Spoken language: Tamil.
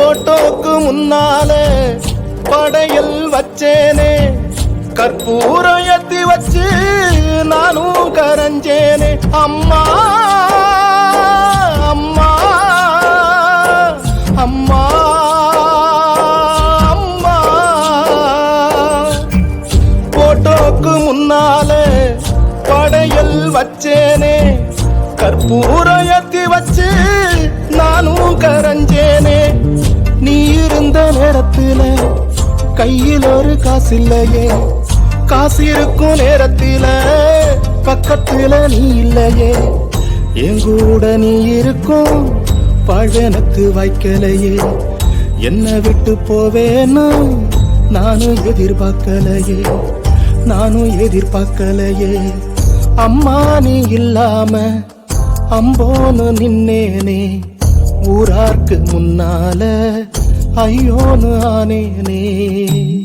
போட்டோக்கு முன்னாலே படையல் வச்சேனே, கற்பூரம் ஏத்தி வச்சு நானும் கரைஞ்சேனே. அம்மா அம்மா அம்மா அம்மா, போட்டோக்கு முன்னாலே படையல் வச்சேனே, கற்பூரம் ஏத்தி வச்சு நானும் கரைஞ்சேனே. நீ இருந்த நேரத்துல கையில் ஒரு காசு இல்லையே, காசு இருக்கும் நேரத்தில பக்கத்துல நீ இல்லையே. என் கூட நீ இருக்கும் பழனத்து வாய்க்கலையே, என்ன விட்டு போவேன்னு நானும் எதிர்பார்க்கலையே, நானும் எதிர்பார்க்கலையே. அம்மா நீ இல்லாம அம்போன்னு நின்னேனே, ஊரார்க்கு முன்னால ஐயோன்னு ஆனேனே.